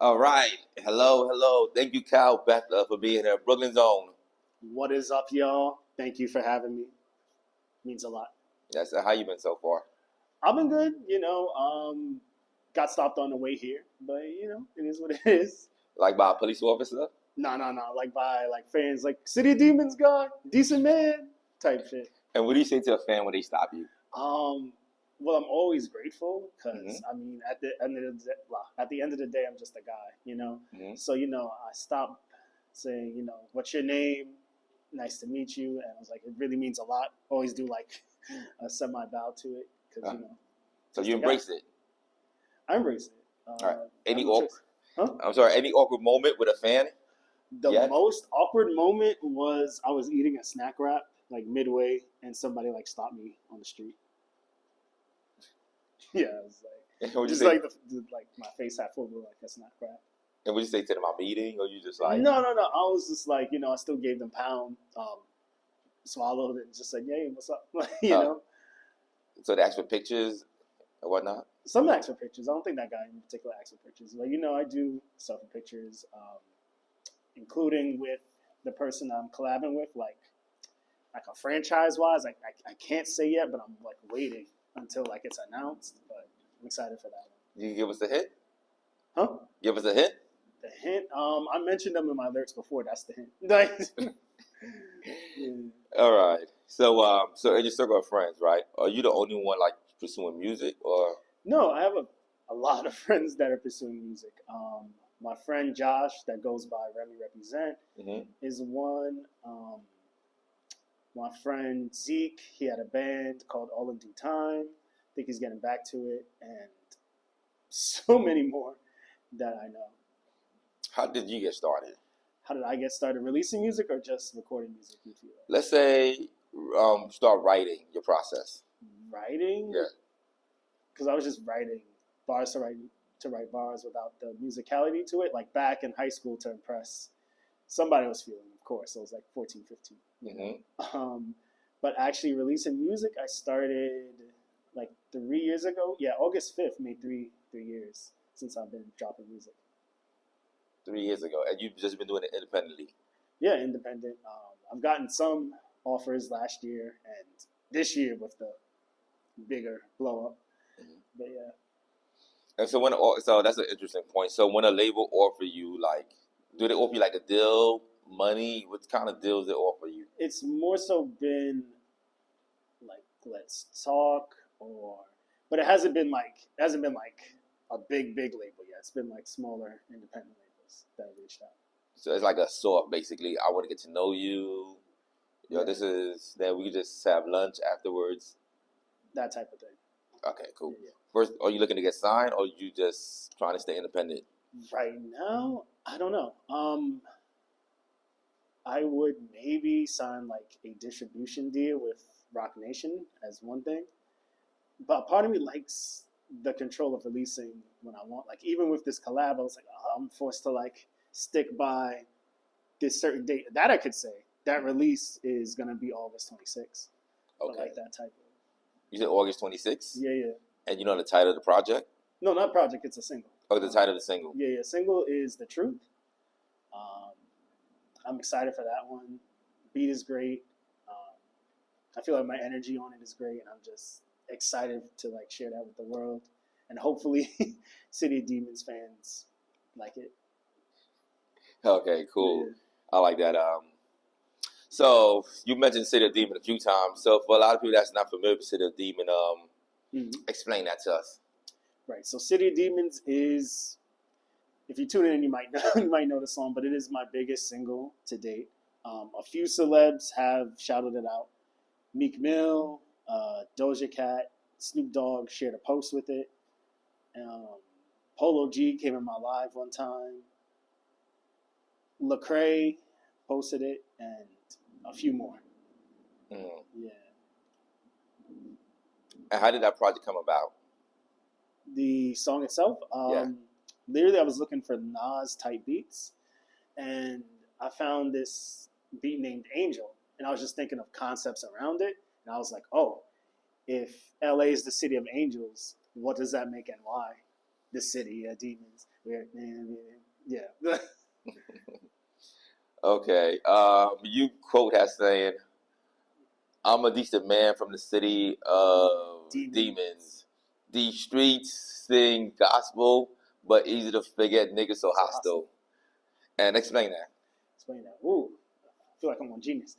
All right. Hello, hello. Thank you, Cal Bethel, for being here. Brooklyn's own. What is up, y'all? Thank you for having me. Means a lot. Yes. How you been so far? I've been good, got stopped on the way here, but it is what it is. Like by a police officer? No, like by like fans, like City Demons guy, decent man type shit. And what do you say to a fan when they stop you? Well, I'm always grateful because I mean, at the end of the day, I'm just a guy, Mm-hmm. So I stopped saying, what's your name? Nice to meet you, and I was like, it really means a lot. Always do like a semi bow to it because So you embrace it. I embrace it. All right. Any awkward? I'm sorry. Any awkward moment with a fan? The most awkward moment was I was eating a snack wrap like midway, and somebody like stopped me on the street. Yeah, it was like just like like my face half over like a snack wrap. And would you say to them, I'm eating, or you just like? No. I was just like, I still gave them pound, swallowed it, and just said, "Hey, what's up?" So they asked for pictures and whatnot. Some asked for pictures. I don't think that guy in particular asked for pictures. But I do stuff for pictures, including with the person I'm collabing with, like a franchise wise. I can't say yet, but I'm like waiting until like it's announced. But I'm excited for that one. You can give us a hint? Huh? Give us a hint? The hint? I mentioned them in my lyrics before. That's the hint. Yeah. All right. So, so in your circle of friends, right? Are you the only one like pursuing music, or? No, I have a lot of friends that are pursuing music. My friend Josh, that goes by Remy Represent, is one. My friend Zeke, he had a band called All in Due Time. I think he's getting back to it, and so many more that I know. How did you get started? How did I get started releasing music or just recording music? Let's say start writing your process. Writing? Yeah. Because I was just writing bars to write bars without the musicality to it. Like back in high school to impress somebody I was feeling, of course. I was like 14, 15. But actually releasing music, I started like 3 years ago. Yeah, August 5th made 3 years since I've been dropping music. 3 years ago, and you've just been doing it independently. Yeah, independent. I've gotten some offers last year and this year with the bigger blow up. But yeah. And so that's an interesting point. So when a label offer you, like, do they offer you like a deal, money? What kind of deals they offer you? It's more so been like let's talk, but it hasn't been like a big label yet. It's been like smaller independent labels that have reached out. So it's like a soft, basically. I want to get to know you. This is then we can just have lunch afterwards. That type of thing. Okay, cool. Yeah. First, are you looking to get signed, or are you just trying to stay independent? Right now, I don't know. I would maybe sign like a distribution deal with Rock Nation as one thing, but part of me likes the control of releasing when I want. Like even with this collab, I was like, I'm forced to like stick by this certain date. That I could say that release is gonna be August 26th. Okay, like that type of. You said August 26th? Yeah. And you know the title of the project? No, not project. It's a single. Oh, the title of the single. Yeah. Single is The Truth. I'm excited for that one. Beat is great. I feel like my energy on it is great, and I'm just excited to like share that with the world, and hopefully, City of Demons fans like it. Okay, cool. Yeah. I like that. So you mentioned City of Demon a few times. So for a lot of people that's not familiar with City of Demon, explain that to us. Right. So City of Demons is, if you tune in, you might know the song, but it is my biggest single to date. A few celebs have shouted it out. Meek Mill, Doja Cat, Snoop Dogg shared a post with it. Polo G came in my live one time. Lecrae posted it, and a few more. Yeah. And how did that project come about? The song itself? Literally, I was looking for Nas type beats, and I found this beat named Angel, and I was just thinking of concepts around it, and I was like, oh, if LA is the city of angels, what does that make NY? The city of demons. weird, man. Yeah. Okay. You quote as saying, "I'm a decent man from the city of demons. These streets sing gospel, but easy to forget. Niggas so hostile." And explain that. Explain that. Ooh, I feel like I'm on Genius.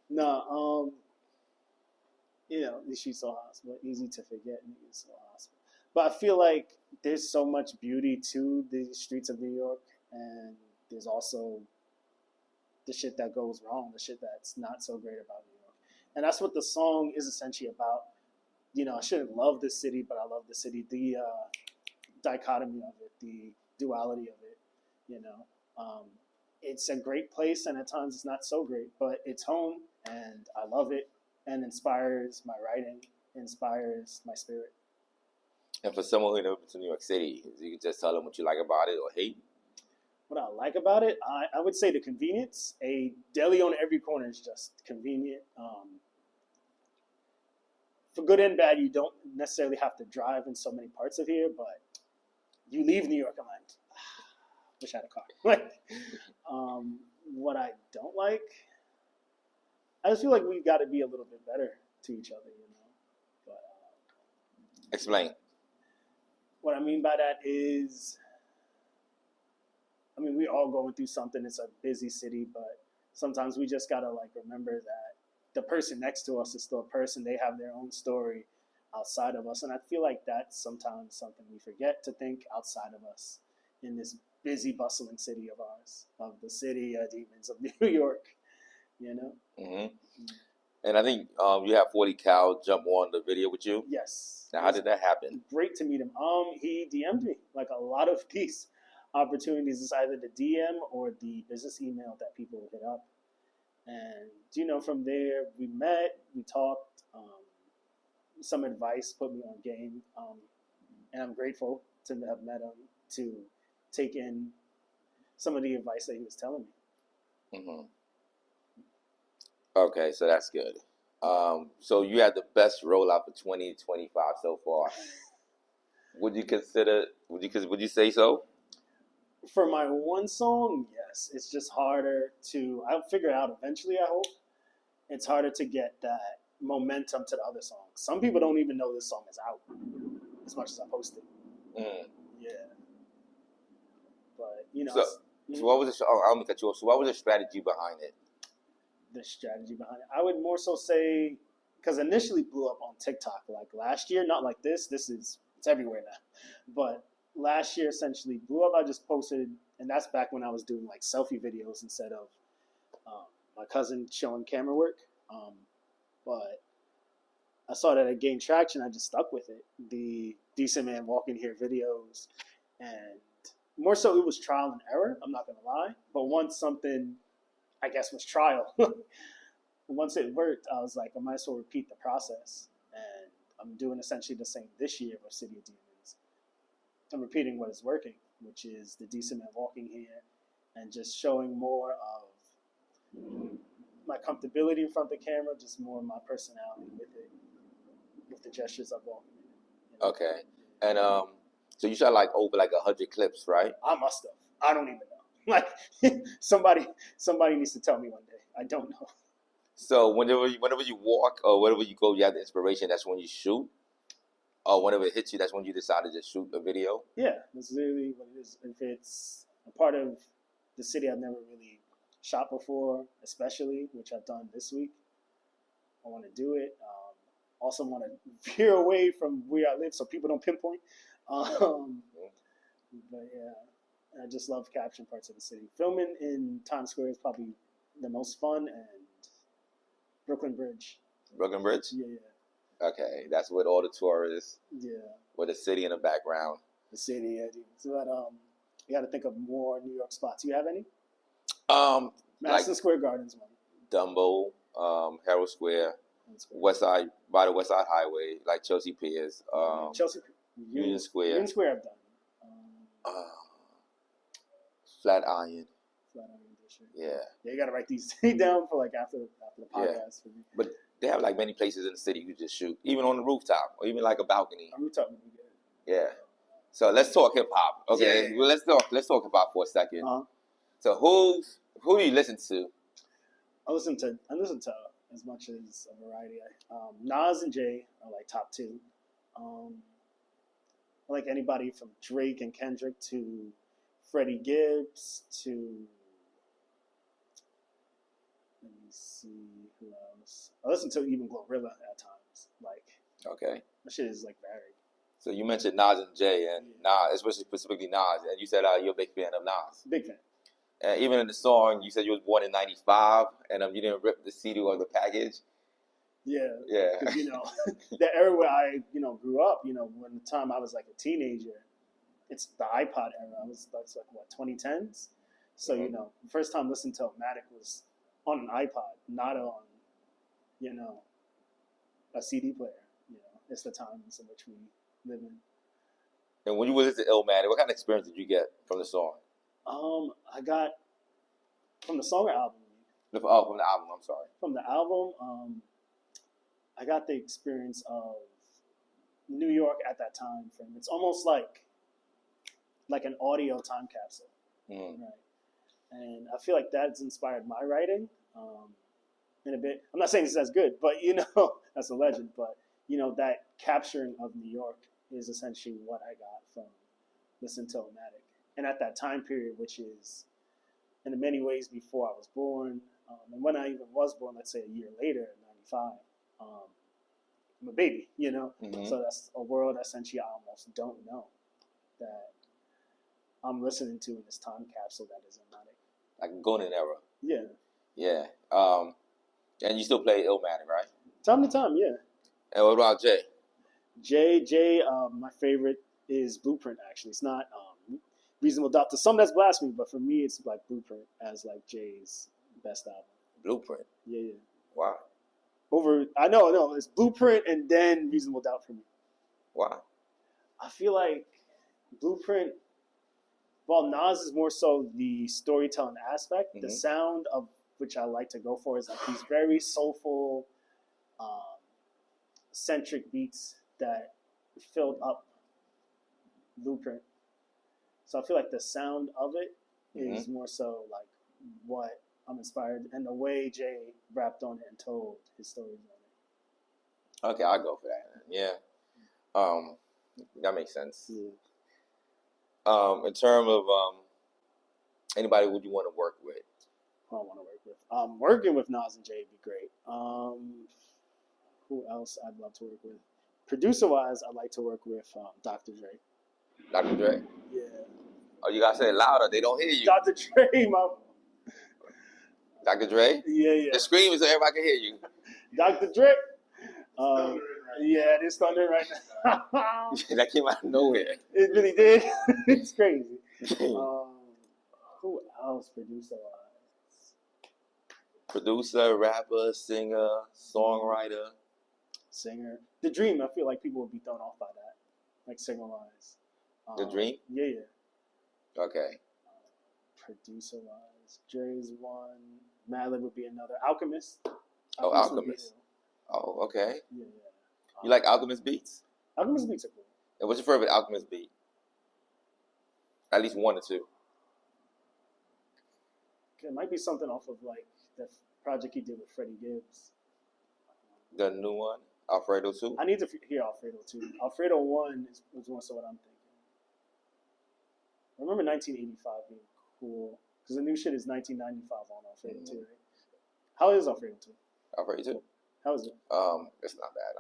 No, these streets so hostile, but easy to forget. Niggas so hostile. But I feel like there's so much beauty to the streets of New York, and there's also the shit that goes wrong, the shit that's not so great about New York. And that's what the song is essentially about. I shouldn't love the city, but I love the city. The dichotomy of it, the duality of it, it's a great place, and at times it's not so great, but it's home, and I love it, and inspires my writing, inspires my spirit. And for someone who never been to New York City, you can just tell them what you like about it or hate. What I like about it, I would say the convenience. A deli on every corner is just convenient. For good and bad, you don't necessarily have to drive in so many parts of here, but you leave New York, I'm like, wish I had a car. What I don't like, I just feel like we've got to be a little bit better to each other, But explain. What I mean by that is, we're all going through something. It's a busy city, but sometimes we just gotta remember that the person next to us is still a person. They have their own story outside of us, and I feel like that's sometimes something we forget to think outside of us in this busy, bustling city of ours, of the city demons of New York. Mm-hmm. And I think you have 40 Cal jump on the video with you. Yes. Now, how did that happen? Great to meet him. He DM'd me. Like a lot of these opportunities, is either the DM or the business email that people hit up. And, from there, we met, we talked, some advice put me on game. And I'm grateful to have met him, to take in some of the advice that he was telling me. Mm-hmm. Okay, so that's good. So you had the best rollout for 2025 so far. Would you say so? For my one song, yes. It's just harder I'll figure it out eventually, I hope. It's harder to get that momentum to the other songs. Some people don't even know this song is out as much as I posted. Mm. Yeah. But, So what was I'm going to cut you off. So what was the strategy behind it? The strategy behind it. I would more so say, because initially blew up on TikTok last year, not like this. It's everywhere now. But last year essentially blew up. I just posted, and that's back when I was doing selfie videos instead of my cousin showing camera work. But I saw that it gained traction. I just stuck with it. The Decent Man Walking Here videos, and more so it was trial and error. I'm not gonna lie. But once something, I guess, was trial. Once it worked, I was like, I might as well repeat the process. And I'm doing essentially the same this year with City of Demons. I'm repeating what is working, which is the Decent Man Walking Here, and just showing more of my comfortability in front of the camera, just more of my personality with it, with the gestures of walking. Okay. And so you shot over 100 clips, right? I must have. I don't even know. Somebody needs to tell me one day. I don't know. So whenever you walk or wherever you go, you have the inspiration. That's when you shoot. Or whenever it hits you, that's when you decide to just shoot a video. Yeah, that's literally what it is. If it's a part of the city I've never really shot before, especially, which I've done this week, I want to do it. Also want to veer away from where I live so people don't pinpoint. But yeah, I just love capturing parts of the city. Filming in Times Square is probably the most fun, and Brooklyn Bridge. Brooklyn Bridge? Yeah. Okay, that's with all the tourists. Yeah. With the city in the background. The city, yeah. But you got to think of more New York spots. You have any? Madison Square Garden's one. Dumbo, Herald Square, West Side, by the West Side Highway, like Chelsea Piers, Union Square. Union Square I've done. Flatiron. District. Yeah. You got to write these down for after the podcast. Yeah. But they have many places in the city you just shoot, even on the rooftop or even a balcony. A rooftop would be good. Yeah. So let's talk hip hop. Okay, Yeah. well, let's talk hip hop for a 2nd. So who do you listen to? I listen to as much as a variety. Nas and Jay are like top two. I like anybody from Drake and Kendrick to Freddie Gibbs to, let me see who else. I listen to even Glorilla at times. Like, Okay. that shit is like varied. So you mentioned Nas and Jay, and Nas, especially specifically Nas, and you said you're a big fan of Nas. Big fan. And even in the song, you said you was born in '95, and you didn't rip the CD or the package. Yeah. Yeah. Because, the era where I, grew up, when the time I was like a teenager, it's the iPod era. That's like, what, 2010s? So, the first time listening to Illmatic was on an iPod, not on, a CD player. It's the times in which we live in. And when you listened to Illmatic, what kind of experience did you get from the song? I got from the song or album. From the album. I'm sorry. From the album, I got the experience of New York at that time frame. It's almost like an audio time capsule, right? And I feel like that's inspired my writing in a bit. I'm not saying this is as good, but that's a legend. But that capturing of New York is essentially what I got from listening to Illmatic. And at that time period, which is in many ways before I was born, and when I even was born, let's say a year later, in '95, I'm a baby, So that's a world essentially I almost don't know that I'm listening to in this time capsule that is Illmatic. Like golden era. Yeah. Yeah. And you still play Illmatic, right? Time to time, yeah. And what about Jay? Jay, my favorite is Blueprint, actually. It's not Reasonable Doubt. To some, that's blasphemy, but for me, it's like Blueprint as like Jay's best album. Blueprint? Yeah. Why? I know, it's Blueprint and then Reasonable Doubt for me. Why? I feel like Blueprint, while Nas is more so the storytelling aspect, the sound of which I like to go for is like these very soulful, centric beats that filled up Blueprint. So I feel like the sound of it is more so like what I'm inspired, and the way Jay rapped on it and told his stories on it. Okay, I'll go for that. Yeah. That makes sense. Yeah. In terms of anybody would you want to work with? Who I want to work with? Working with Nas and Jay would be great. Who else I'd love to work with? Producer-wise, I'd like to work with Dr. Dre. Dr. Dre? Yeah. Oh, you gotta say it louder. They don't hear you. Dr. Dre, Dr. Dre? Yeah. The scream is so everybody can hear you. Dr. Dre. Yeah, it's thundering right now. That came out of nowhere. It really did. It's crazy. Who else producer-wise? Producer, rapper, singer, songwriter. Singer. The Dream, I feel like people would be thrown off by that. Like singer-wise. The Dream? Yeah. Okay. Producer-wise, Dre's one. Madlib would be another. Alchemist. Alchemist. Oh, okay. Yeah. You like Alchemist beats? Alchemist beats are cool. And what's your favorite Alchemist beat? At least one or two. It might be something off of like the project he did with Freddie Gibbs. The new one? Alfredo 2? I need to hear Alfredo 2. Alfredo 1 was more so what I'm thinking. I remember 1985 being cool, because the new shit is 1995 on Alfredo 2, right? How is Alfredo 2? Alfredo 2? How is it? It's not bad.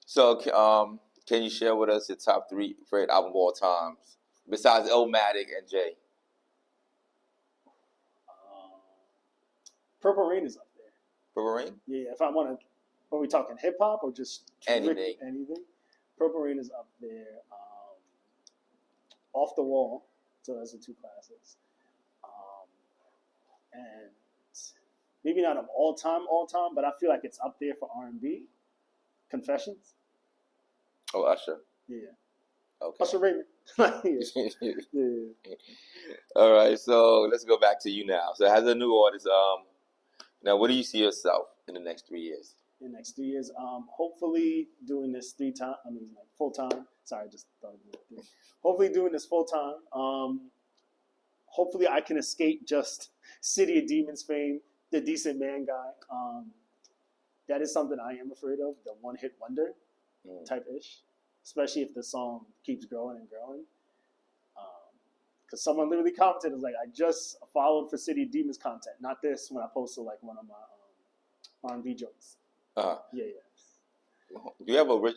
So, can you share with us your top 3 favorite album of all times, besides Illmatic and Jay? Purple Rain is up there. Purple Rain? Yeah, if I want to, are we talking hip hop or just anything? Purple Rain is up there. Off the Wall, so those are 2 classics. And maybe not of all time, but I feel like it's up there for R&B. Confessions. Oh, Usher. Yeah. Okay. Usher Raymond. Yeah. All right, so let's go back to you now. So as a new artist, now what do you see yourself in the next 3 years? in the next 3 years. Hopefully doing this full time. Sorry, I just thought of it. Hopefully doing this full time. Hopefully I can escape just City of Demons fame, the decent man guy. That is something I am afraid of, the one-hit wonder type ish, especially if the song keeps growing and growing. Because someone literally commented, was like, I just followed for City of Demons content, not this when I posted like one of my R&B jokes. Yeah. Do you have for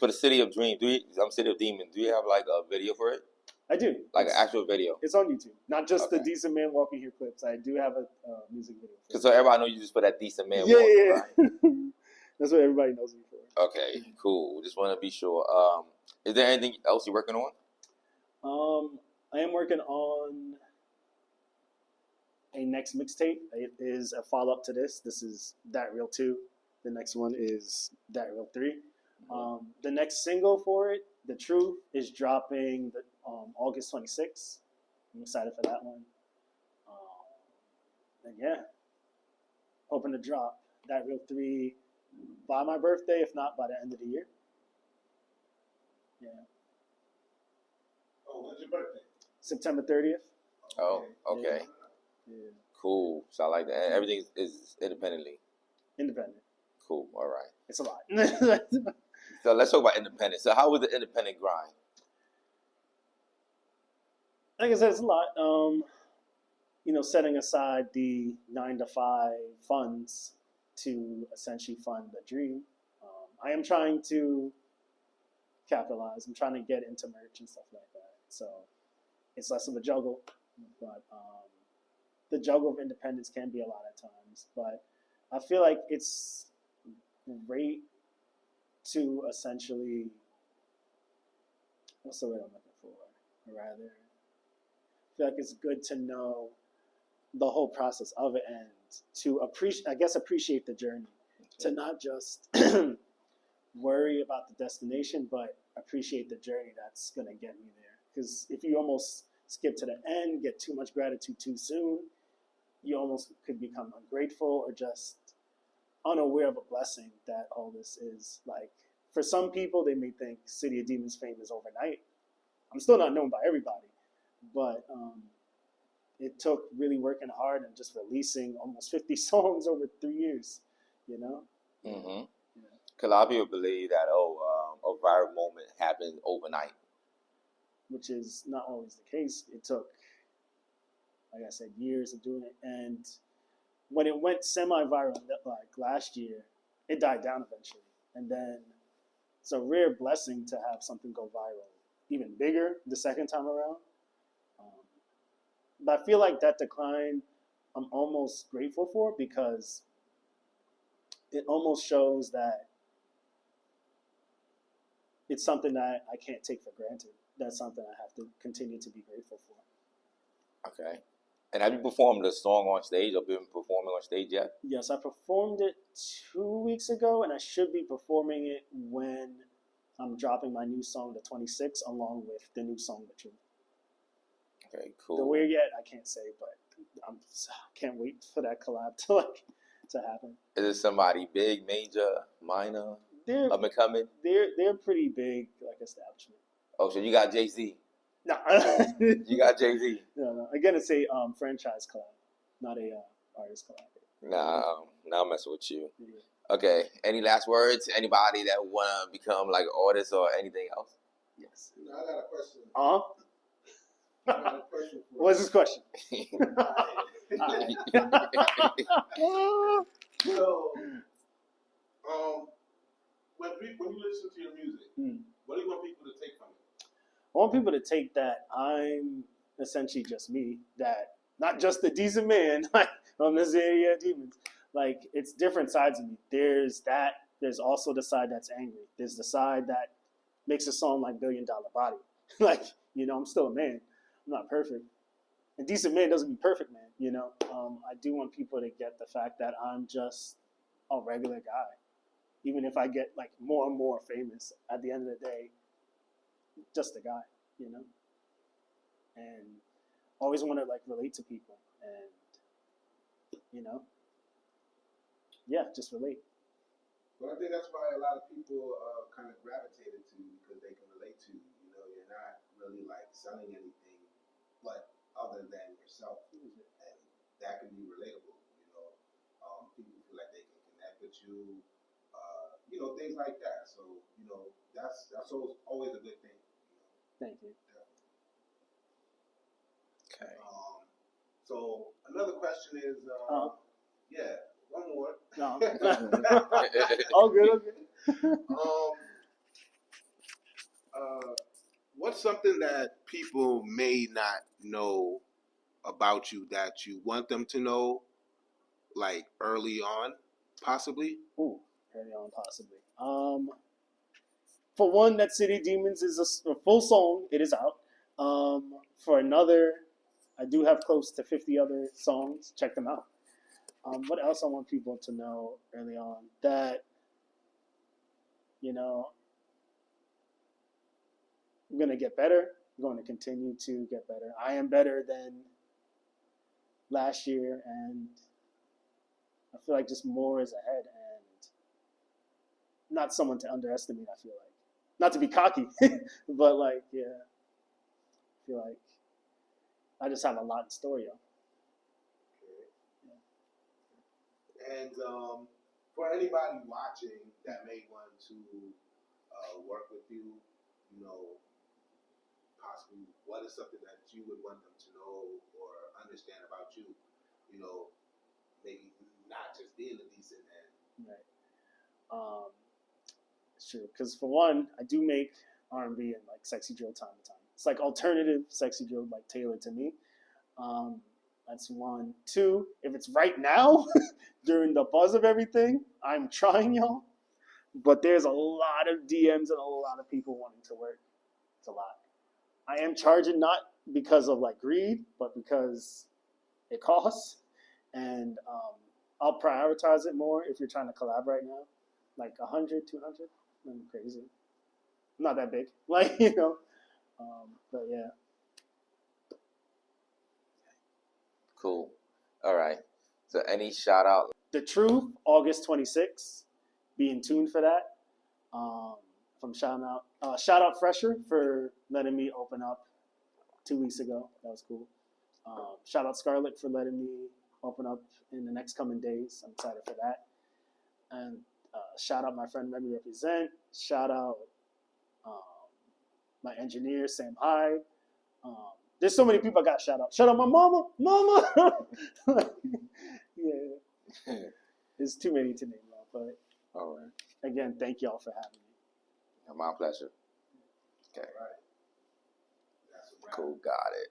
the City of Dreams? City of Demons? Do you have like a video for it? I do. Like an actual video. It's on YouTube, not just the Decent Man Walking Here clips. I do have a music video. So everybody knows you just put that Decent Man. Yeah. Right? That's what everybody knows me for. Okay, cool. Just want to be sure. Is there anything else you're working on? I am working on a next mixtape. It is a follow-up to this. This is That Real 2. The next one is That Real 3. The next single for it, The Truth, is dropping August 26th. I'm excited for that one. And yeah, hoping to drop That Real 3 by my birthday, if not by the end of the year. Yeah. Oh, when's your birthday? September 30th. Oh, okay. Yeah. Cool. So I like that. And everything is independently. Independent. Cool. All right. It's a lot. So let's talk about independence. So how was the independent grind? Like I said, it's a lot. Setting aside the 9-to-5 funds to essentially fund the dream. I am trying to capitalize. I'm trying to get into merch and stuff like that. So it's less of a juggle, but the juggle of independence can be a lot at times. But I feel like it's great to essentially, what's the word I'm looking for? Rather, I feel like it's good to know the whole process of it and to appreciate the journey, to not just worry about the destination, but appreciate the journey that's going to get me there. Because if you almost skip to the end, get too much gratitude too soon, you almost could become ungrateful or just unaware of a blessing that all this is. Like, for some people, they may think City of Demons fame is overnight. I'm still not known by everybody, but it took really working hard and just releasing almost 50 songs over 3 years, Mm-hmm. Yeah. Because a lot of people believe that, a viral moment happened overnight. Which is not always the case. It took, like I said, years of doing it. And when it went semi-viral, like last year, it died down eventually. And then it's a rare blessing to have something go viral even bigger the second time around. But I feel like that decline, I'm almost grateful for, because it almost shows that it's something that I can't take for granted. That's something I have to continue to be grateful for. Okay. And have you performed the song on stage or been performing on stage yet? Yes, I performed it 2 weeks ago, and I should be performing it when I'm dropping my new song, The 26, along with the new song, The Truth. Okay, cool. The where yet, I can't say, but I can't wait for that collab to happen. Is it somebody big, major, minor, up and coming? They're pretty big, like, establishment. Oh, so you got Jay-Z? No. You got Jay-Z? No. Again, it's a franchise collab, not a artist collab. Nah, I'm messing with you. Yeah. Okay, any last words? Anybody that want to become like an artist or anything else? Yes. I got a question. I got a question for What's this question? So, when you listen to your music, what do you want people to take from it? I want people to take that I'm essentially just me, that not just the decent man from this area of demons. Like, it's different sides of me. There's that. There's also the side that's angry. There's the side that makes a song like $1 Billion Body. Like, I'm still a man. I'm not perfect. And decent man doesn't mean perfect man, I do want people to get the fact that I'm just a regular guy. Even if I get like more and more famous, at the end of the day, just a guy, and always want to like relate to people and, yeah, just relate. But I think that's why a lot of people kind of gravitated to because they can relate to. You know, you're not really like selling anything, but other than yourself, and that can be relatable. You know, people feel like they can connect with you. You know, things like that. So you know, that's always a good thing. You know? Thank you. Okay. So another question is, yeah, one more. No. All good. What's something that people may not know about you that you want them to know, like early on, possibly? Ooh, early on, possibly. For one, that City Demons is a full song. It is out. For another, I do have close to 50 other songs. Check them out. What else I want people to know early on? That, you know, I'm going to get better. I'm going to continue to get better. I am better than last year, and I feel like just more is ahead, and not someone to underestimate, I feel like. Not to be cocky, but like, yeah, I feel like I just have a lot in store, yo. And for anybody watching that may want to work with you, you know, possibly what is something that you would want them to know or understand about you, you know, maybe not just being a decent man. Right. Sure. Because for one, I do make R&B and like sexy drill time to time. It's like alternative sexy drill, like tailored to me. That's one. Two, if it's right now, during the buzz of everything, I'm trying, y'all. But there's a lot of DMs and a lot of people wanting to work. It's a lot. I am charging not because of like greed, but because it costs. And I'll prioritize it more if you're trying to collab right now. Like 100, 200, I'm crazy. I'm not that big. Like, you know. But yeah. Cool. All right. So any shout out? The Truth, August 26th. Be in tune for that. From shout out Fresher for letting me open up 2 weeks ago. That was cool. Shout out Scarlett for letting me open up in the next coming days. I'm excited for that. And shout out my friend Remy Represent. Shout out my engineer Sam Hyde. There's so many people I got shout out. Shout out my mama. Yeah. There's too many to name off, but All right. again, thank y'all for having me. My pleasure. Okay. All right. That's a wrap. Cool. Got it.